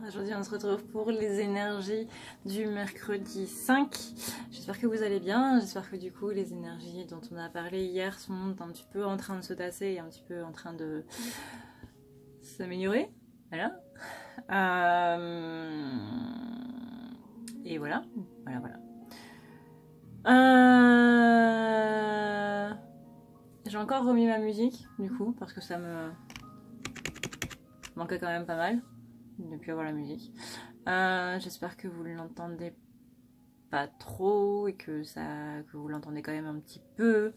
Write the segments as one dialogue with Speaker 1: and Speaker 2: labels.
Speaker 1: Aujourd'hui on se retrouve pour les énergies du mercredi 5. J'espère que vous allez bien, j'espère que du coup les énergies dont on a parlé hier sont un petit peu en train de se tasser et un petit peu en train de s'améliorer. Voilà. Et voilà. J'ai encore remis ma musique du coup parce que ça me manquait quand même pas mal de plus avoir la musique. J'espère que vous l'entendez pas trop et que vous l'entendez quand même un petit peu.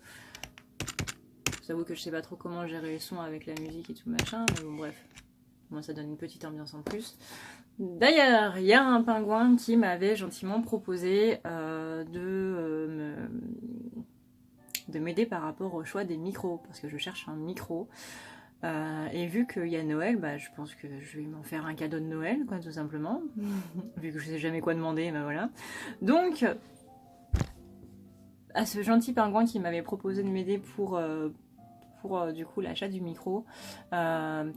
Speaker 1: J'avoue que je sais pas trop comment gérer les sons avec la musique et tout machin, mais bon bref, moi ça donne une petite ambiance en plus. D'ailleurs, il y a un pingouin qui m'avait gentiment proposé de m'aider par rapport au choix des micros, parce que je cherche un micro. Et vu qu'il y a Noël, bah, je pense que je vais m'en faire un cadeau de Noël, quoi, tout simplement. Vu que je sais jamais quoi demander, bah voilà. Donc, à ce gentil pingouin qui m'avait proposé de m'aider pour du coup l'achat du micro,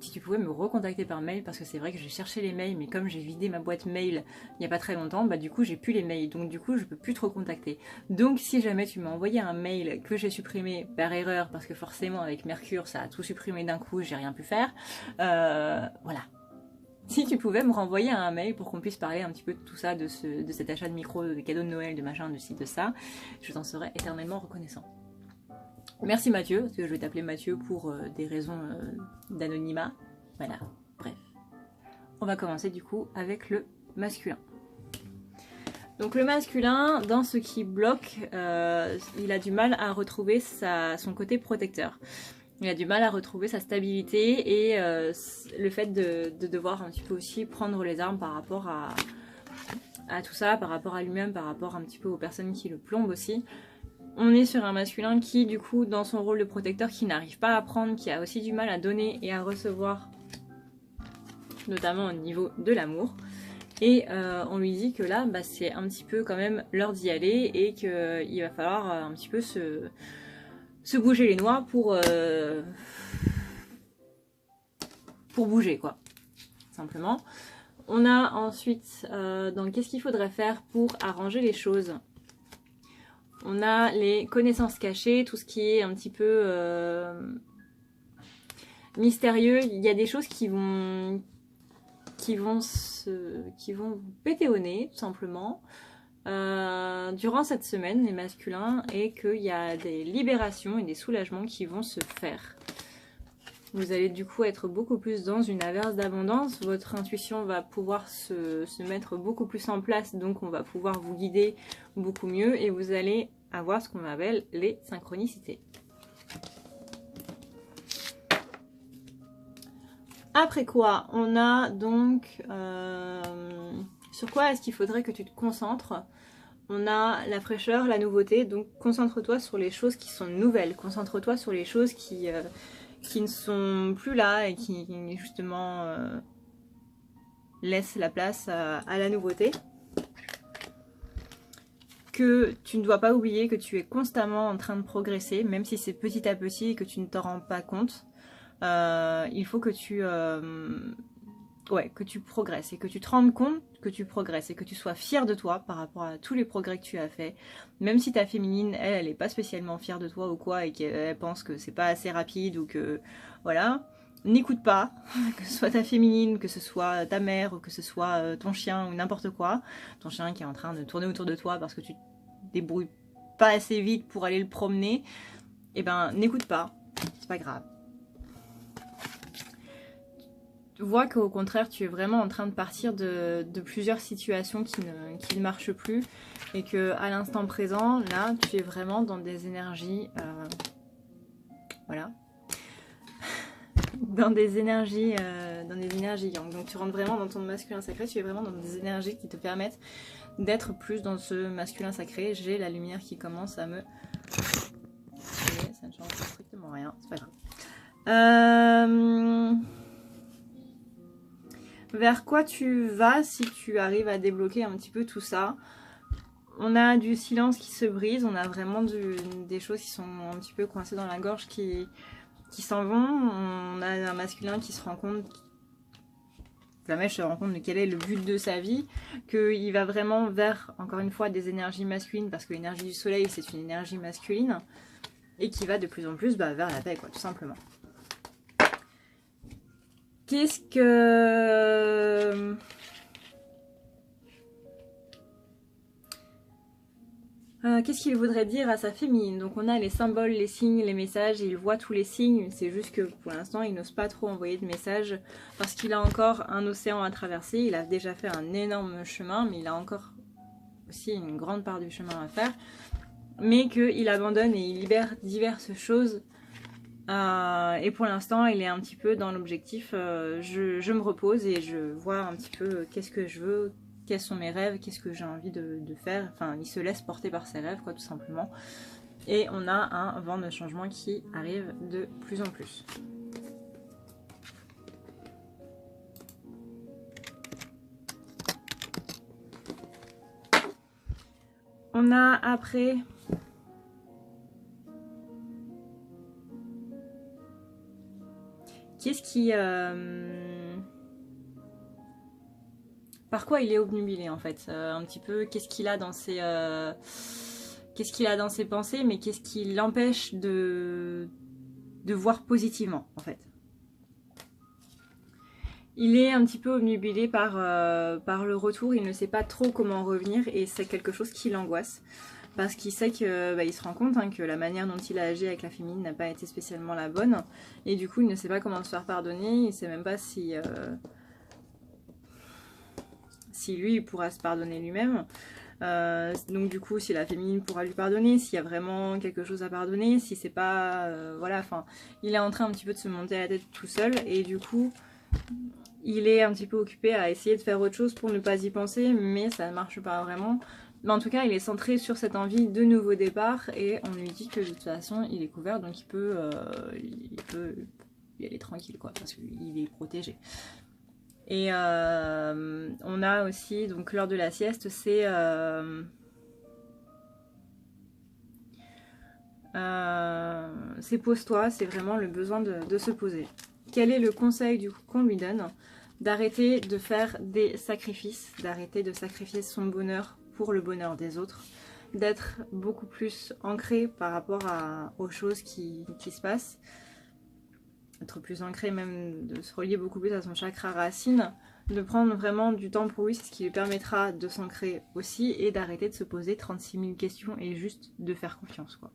Speaker 1: si tu pouvais me recontacter par mail, parce que c'est vrai que j'ai cherché les mails, mais comme j'ai vidé ma boîte mail il n'y a pas très longtemps, bah du coup j'ai plus les mails, donc du coup je peux plus te recontacter. Donc si jamais tu m'as envoyé un mail que j'ai supprimé par erreur, parce que forcément avec Mercure ça a tout supprimé d'un coup, j'ai rien pu faire, voilà. Si tu pouvais me renvoyer un mail pour qu'on puisse parler un petit peu de tout ça, de cet achat de micro, de cadeaux de Noël, de machin, de ci, de ça, je t'en serais éternellement reconnaissant. Merci Mathieu, parce que je vais t'appeler Mathieu pour des raisons d'anonymat. Voilà, bref. On va commencer du coup avec le masculin. Donc le masculin, dans ce qui bloque, il a du mal à retrouver son côté protecteur. Il a du mal à retrouver sa stabilité et le fait de devoir un petit peu aussi prendre les armes par rapport à tout ça, par rapport à lui-même, par rapport un petit peu aux personnes qui le plombent aussi. On est sur un masculin qui, du coup, dans son rôle de protecteur, qui n'arrive pas à prendre, qui a aussi du mal à donner et à recevoir, notamment au niveau de l'amour. Et on lui dit que là, bah, c'est un petit peu quand même l'heure d'y aller et qu'il va falloir un petit peu se bouger les noix pour bouger, quoi, simplement. On a ensuite, donc, qu'est-ce qu'il faudrait faire pour arranger les choses ? On a les connaissances cachées, tout ce qui est un petit peu mystérieux. Il y a des choses qui vont vous péter au nez, tout simplement, durant cette semaine, les masculins, et qu'il y a des libérations et des soulagements qui vont se faire. Vous allez du coup être beaucoup plus dans une averse d'abondance, votre intuition va pouvoir se mettre beaucoup plus en place, donc on va pouvoir vous guider beaucoup mieux et vous allez avoir ce qu'on appelle les synchronicités. Après quoi, on a donc sur quoi est-ce qu'il faudrait que tu te concentres. On a la fraîcheur, la nouveauté, donc concentre-toi sur les choses qui sont nouvelles, concentre-toi sur les choses qui ne sont plus là et qui justement laissent la place à la nouveauté. Que tu ne dois pas oublier que tu es constamment en train de progresser, même si c'est petit à petit et que tu ne t'en rends pas compte. Il faut que tu progresses et que tu te rendes compte que tu progresses et que tu sois fière de toi par rapport à tous les progrès que tu as fait. Même si ta féminine, elle est pas spécialement fière de toi ou quoi et qu'elle pense que c'est pas assez rapide ou que voilà, n'écoute pas, que ce soit ta féminine, que ce soit ta mère ou que ce soit ton chien ou n'importe quoi. Ton chien qui est en train de tourner autour de toi parce que tu te débrouilles pas assez vite pour aller le promener. Et ben n'écoute pas, c'est pas grave. Vois qu'au contraire tu es vraiment en train de partir de plusieurs situations qui ne marchent plus et que à l'instant présent là tu es vraiment dans des énergies voilà, dans des énergies yang. Donc tu rentres vraiment dans ton masculin sacré, tu es vraiment dans des énergies qui te permettent d'être plus dans ce masculin sacré. J'ai la lumière qui commence à me... Ça ne change strictement rien, c'est pas grave. Vers quoi tu vas si tu arrives à débloquer un petit peu tout ça? On a du silence qui se brise, on a vraiment des choses qui sont un petit peu coincées dans la gorge qui s'en vont. On a un masculin qui se rend compte Flamèche se rend compte de quel est le but de sa vie, qu'il va vraiment vers, encore une fois, des énergies masculines, parce que l'énergie du soleil, c'est une énergie masculine, et qui va de plus en plus vers la paix, quoi, tout simplement. Qu'est-ce que... Qu'est-ce qu'il voudrait dire à sa féminine? Donc on a les symboles, les signes, les messages, et il voit tous les signes, c'est juste que pour l'instant il n'ose pas trop envoyer de messages parce qu'il a encore un océan à traverser, il a déjà fait un énorme chemin, mais il a encore aussi une grande part du chemin à faire, mais qu'il abandonne et il libère diverses choses, et pour l'instant il est un petit peu dans l'objectif, je me repose et je vois un petit peu qu'est-ce que je veux, quels sont mes rêves, qu'est-ce que j'ai envie de faire. Enfin, il se laisse porter par ses rêves, quoi, tout simplement. Et on a un vent de changement qui arrive de plus en plus. On a après... Qu'est-ce qui... Par quoi il est obnubilé en fait, un petit peu, qu'est-ce qu'il a dans ses pensées, mais qu'est-ce qui l'empêche de voir positivement en fait. Il est un petit peu obnubilé par le retour, il ne sait pas trop comment revenir et c'est quelque chose qui l'angoisse. Parce qu'il sait que il se rend compte que la manière dont il a agi avec la féminine n'a pas été spécialement la bonne. Et du coup il ne sait pas comment se faire pardonner, il ne sait même pas si lui il pourra se pardonner lui-même. Donc du coup si la féminine pourra lui pardonner, s'il y a vraiment quelque chose à pardonner, si c'est pas... voilà, enfin il est en train un petit peu de se monter à la tête tout seul et du coup il est un petit peu occupé à essayer de faire autre chose pour ne pas y penser, mais ça ne marche pas vraiment. Mais en tout cas il est centré sur cette envie de nouveau départ et on lui dit que de toute façon il est couvert, donc il peut y aller tranquille quoi, parce qu'il est protégé. Et on a aussi, donc l'heure de la sieste, c'est pose-toi, c'est vraiment le besoin de se poser. Quel est le conseil du coup qu'on lui donne? D'arrêter de faire des sacrifices, d'arrêter de sacrifier son bonheur pour le bonheur des autres, d'être beaucoup plus ancré par rapport aux choses qui se passent, être plus ancré, même de se relier beaucoup plus à son chakra racine, de prendre vraiment du temps pour lui, c'est ce qui lui permettra de s'ancrer aussi et d'arrêter de se poser 36 000 questions et juste de faire confiance, quoi.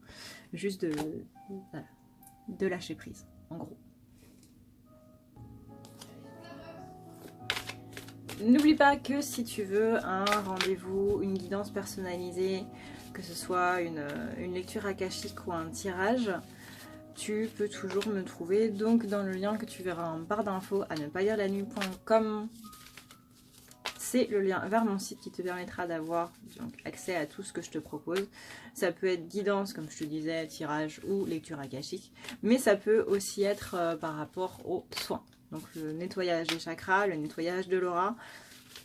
Speaker 1: Juste de lâcher prise, en gros. N'oublie pas que si tu veux un rendez-vous, une guidance personnalisée, que ce soit une lecture akashique ou un tirage, tu peux toujours me trouver donc dans le lien que tu verras en barre d'infos à ne pas lire la nuit.com. C'est le lien vers mon site qui te permettra d'avoir accès à tout ce que je te propose. Ça peut être guidance, comme je te disais, tirage ou lecture akashique, mais ça peut aussi être par rapport aux soins. Donc le nettoyage des chakras, le nettoyage de l'aura.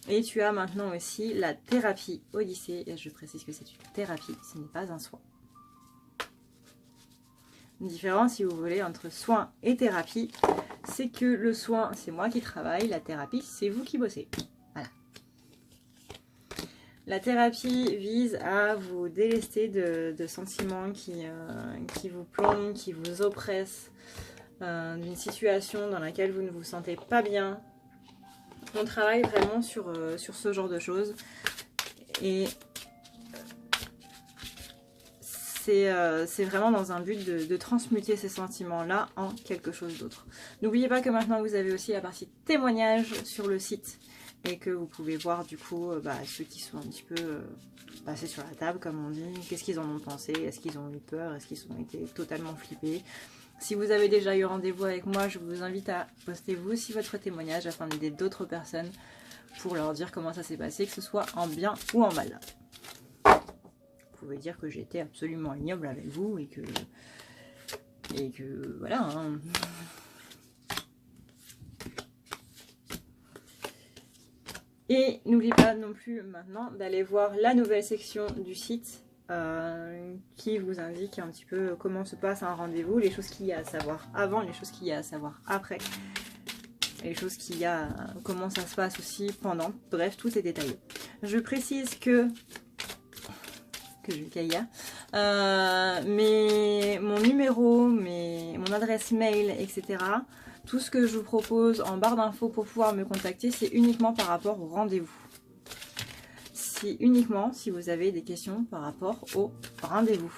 Speaker 1: Et tu as maintenant aussi la thérapie Odyssée. Et je précise que c'est une thérapie, ce n'est pas un soin. Une différence, si vous voulez, entre soin et thérapie, c'est que le soin, c'est moi qui travaille, la thérapie, c'est vous qui bossez. Voilà. La thérapie vise à vous délester de sentiments qui vous plombent, qui vous oppressent, d'une situation dans laquelle vous ne vous sentez pas bien. On travaille vraiment sur ce genre de choses et c'est vraiment dans un but de transmuter ces sentiments-là en quelque chose d'autre. N'oubliez pas que maintenant vous avez aussi la partie témoignage sur le site et que vous pouvez voir du coup ceux qui sont un petit peu passés sur la table comme on dit, qu'est-ce qu'ils en ont pensé, est-ce qu'ils ont eu peur, est-ce qu'ils ont été totalement flippés. Si vous avez déjà eu rendez-vous avec moi, je vous invite à poster vous aussi votre témoignage afin d'aider d'autres personnes pour leur dire comment ça s'est passé, que ce soit en bien ou en mal. Vous pouvez dire que j'étais absolument ignoble avec vous et que voilà. Hein. Et n'oubliez pas non plus maintenant d'aller voir la nouvelle section du site qui vous indique un petit peu comment se passe un rendez-vous, les choses qu'il y a à savoir avant, les choses qu'il y a à savoir après. les choses qu'il y a, comment ça se passe aussi pendant. Bref, tout est détaillé. Je précise que je caille, mon numéro, mon adresse mail, etc. Tout ce que je vous propose en barre d'infos pour pouvoir me contacter, c'est uniquement par rapport au rendez-vous. C'est uniquement si vous avez des questions par rapport au rendez-vous.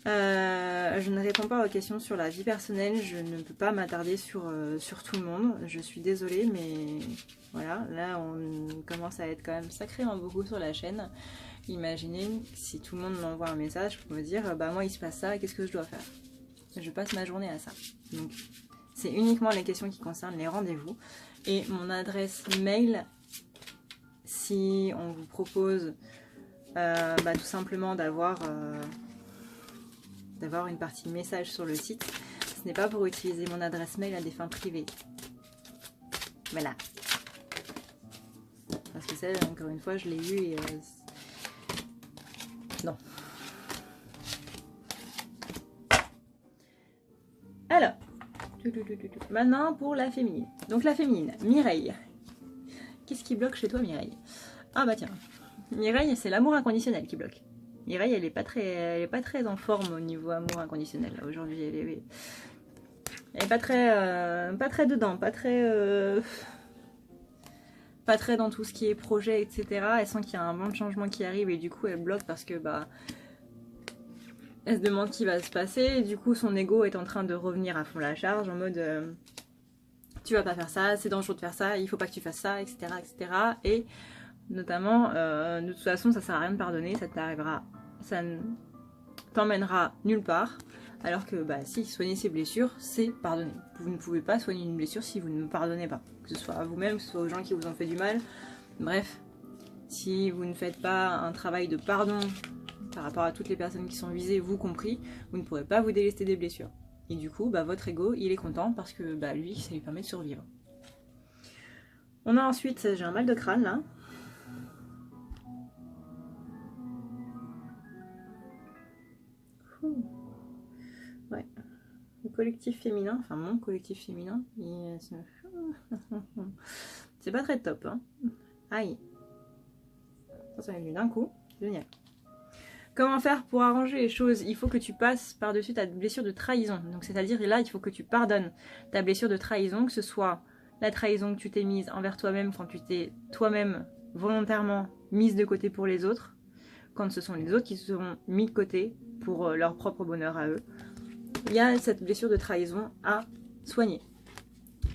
Speaker 1: Je ne réponds pas aux questions sur la vie personnelle, je ne peux pas m'attarder sur tout le monde, je suis désolée, mais voilà, là on commence à être quand même sacrément beaucoup sur la chaîne. Imaginez si tout le monde m'envoie un message pour me dire bah moi il se passe ça, qu'est-ce que je dois faire? Je passe ma journée à ça. Donc c'est uniquement les questions qui concernent les rendez-vous. Et mon adresse mail, si on vous propose tout simplement d'avoir une partie message sur le site, ce n'est pas pour utiliser mon adresse mail à des fins privées. Voilà. Parce que ça, encore une fois, je l'ai eu et... non. Alors, maintenant pour la féminine. Donc la féminine, Mireille. Qu'est-ce qui bloque chez toi, Mireille? Ah bah tiens, Mireille, c'est l'amour inconditionnel qui bloque. Mireille, elle est pas très en forme au niveau amour inconditionnel. Aujourd'hui, elle est pas très dedans, pas très dans tout ce qui est projet, etc. Elle sent qu'il y a un vent de changement qui arrive et du coup, elle bloque parce que bah elle se demande ce qui va se passer et du coup, son ego est en train de revenir à fond la charge en mode tu vas pas faire ça, c'est dangereux de faire ça, il faut pas que tu fasses ça, etc., etc. Et notamment, de toute façon, ça sert à rien de pardonner, ça t'arrivera, ça ne t'emmènera nulle part. Alors que, bah, si, soigner ses blessures, c'est pardonner. Vous ne pouvez pas soigner une blessure si vous ne pardonnez pas. Que ce soit à vous-même, que ce soit aux gens qui vous ont fait du mal. Bref, si vous ne faites pas un travail de pardon par rapport à toutes les personnes qui sont visées, vous compris, vous ne pourrez pas vous délester des blessures. Et du coup, bah, votre ego, il est content parce que bah, lui, ça lui permet de survivre. On a ensuite, j'ai un mal de crâne là. Ouais. Le collectif féminin, enfin mon collectif féminin, c'est pas très top. Hein. Aïe. Ça est venu d'un coup. Génial. Comment faire pour arranger les choses? Il faut que tu passes par-dessus ta blessure de trahison. Donc c'est-à-dire là, il faut que tu pardonnes ta blessure de trahison, que ce soit la trahison que tu t'es mise envers toi-même quand tu t'es toi-même volontairement mise de côté pour les autres, quand ce sont les autres qui se seront mis de côté pour leur propre bonheur à eux. Il y a cette blessure de trahison à soigner.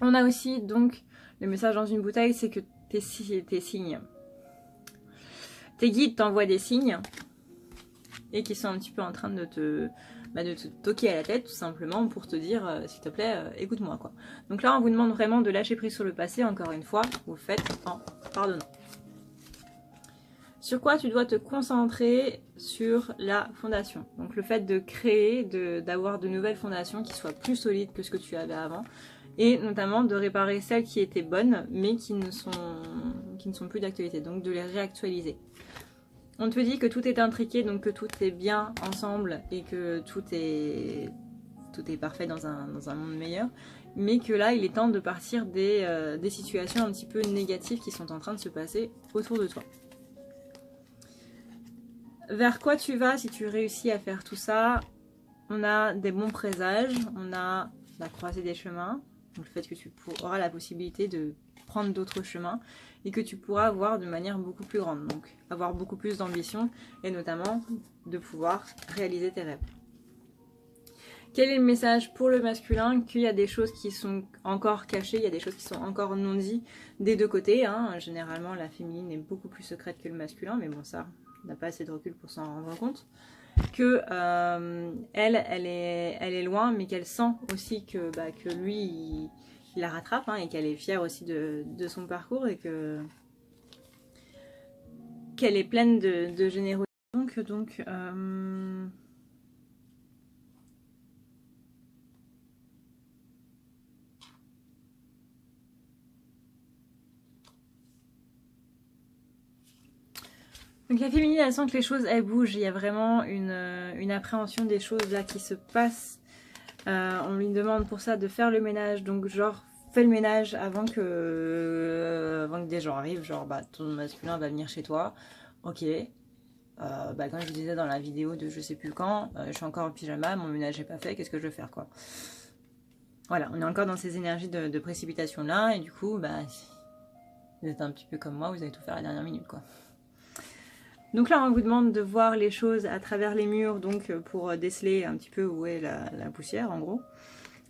Speaker 1: On a aussi donc le message dans une bouteille, c'est que tes signes, tes guides t'envoient des signes et qui sont un petit peu en train de te toquer à la tête tout simplement pour te dire s'il te plaît écoute-moi quoi. Donc là on vous demande vraiment de lâcher prise sur le passé, encore une fois, vous le faites en pardonnant. Sur quoi tu dois te concentrer? Sur la fondation. Donc le fait de créer, d'avoir de nouvelles fondations qui soient plus solides que ce que tu avais avant. Et notamment de réparer celles qui étaient bonnes mais qui ne sont plus d'actualité. Donc de les réactualiser. On te dit que tout est intriqué, donc que tout est bien ensemble et que tout est parfait dans un monde meilleur. Mais que là il est temps de partir des situations un petit peu négatives qui sont en train de se passer autour de toi. Vers quoi tu vas si tu réussis à faire tout ça? On a des bons présages, on a la croisée des chemins, donc le fait que tu auras la possibilité de prendre d'autres chemins et que tu pourras voir de manière beaucoup plus grande, donc avoir beaucoup plus d'ambition et notamment de pouvoir réaliser tes rêves. Quel est le message pour le masculin? Qu'il y a des choses qui sont encore cachées, il y a des choses qui sont encore non dites des deux côtés. Hein. Généralement la féminine est beaucoup plus secrète que le masculin, mais bon ça... n'a pas assez de recul pour s'en rendre compte, que elle est loin, mais qu'elle sent aussi que lui il la rattrape et qu'elle est fière aussi de son parcours et qu'elle est pleine de générosité. Donc donc la féminine, elle sent que les choses, elles bougent. Il y a vraiment une appréhension des choses là qui se passent. On lui demande pour ça de faire le ménage, donc genre fais le ménage avant que des gens arrivent, genre bah ton masculin va venir chez toi, ok. Bah, comme je vous disais dans la vidéo de je sais plus quand, je suis encore en pyjama, mon ménage n'est pas fait, qu'est-ce que je vais faire quoi. Voilà, on est encore dans ces énergies de précipitation là, et du coup, bah, vous êtes un petit peu comme moi, vous allez tout faire à la dernière minute quoi. Donc là, on vous demande de voir les choses à travers les murs, donc pour déceler un petit peu où est la poussière en gros.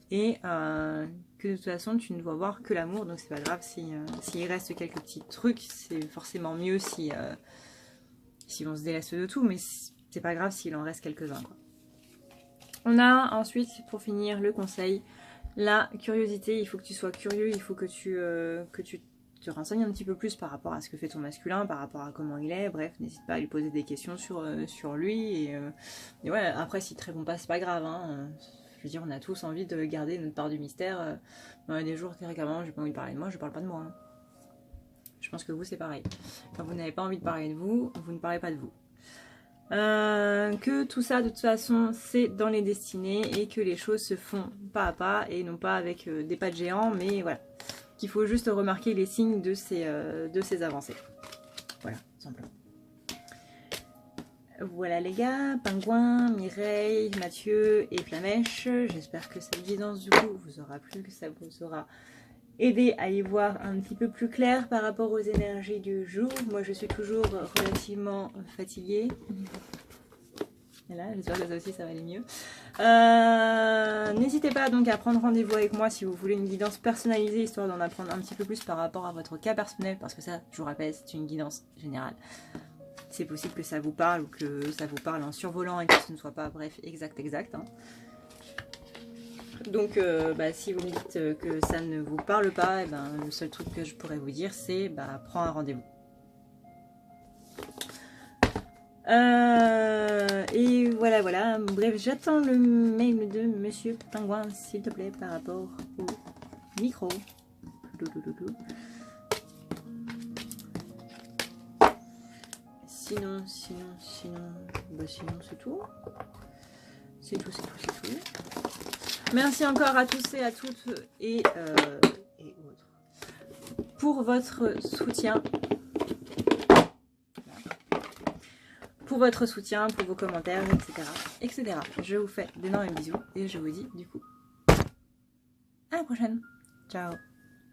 Speaker 1: Et que de toute façon, tu ne dois voir que l'amour, donc c'est pas grave s'il reste quelques petits trucs, c'est forcément mieux si on se délaisse de tout, mais c'est pas grave s'il en reste quelques-uns. On a ensuite, pour finir, le conseil, la curiosité. Il faut que tu sois curieux, il faut que tu te renseignes un petit peu plus par rapport à ce que fait ton masculin, par rapport à comment il est. Bref, n'hésite pas à lui poser des questions sur lui. Et ouais, après, s'il te répond pas, c'est pas grave. Hein. Je veux dire, on a tous envie de garder notre part du mystère. Il y a des jours, carrément, j'ai pas envie de parler de moi, je parle pas de moi. Hein. Je pense que vous, c'est pareil. Quand vous n'avez pas envie de parler de vous, vous ne parlez pas de vous. Que tout ça, de toute façon, c'est dans les destinées et que les choses se font pas à pas et non pas avec des pas de géants, mais voilà. Qu'il faut juste remarquer les signes de ces avancées. Voilà, tout simplement. Voilà les gars, Pingouin, Mireille, Mathieu et Flamèche. J'espère que cette guidance du coup vous aura plu, que ça vous aura aidé à y voir un petit peu plus clair par rapport aux énergies du jour. Moi je suis toujours relativement fatiguée. Voilà, j'espère que ça aussi ça va aller mieux. N'hésitez pas donc à prendre rendez-vous avec moi si vous voulez une guidance personnalisée, histoire d'en apprendre un petit peu plus par rapport à votre cas personnel, parce que ça, je vous rappelle, c'est une guidance générale. C'est possible que ça vous parle ou que ça vous parle en survolant et que ce ne soit pas, bref, exact. Hein. Donc, si vous me dites que ça ne vous parle pas, le seul truc que je pourrais vous dire, c'est prends un rendez-vous. Et voilà. Bref, j'attends le mail de Monsieur Pingouin, s'il te plaît, par rapport au micro. Sinon, c'est tout. C'est tout. Merci encore à tous et à toutes et autres pour votre soutien. Pour votre soutien, pour vos commentaires, etc. Je vous fais d'énormes bisous et je vous dis du coup à la prochaine. Ciao.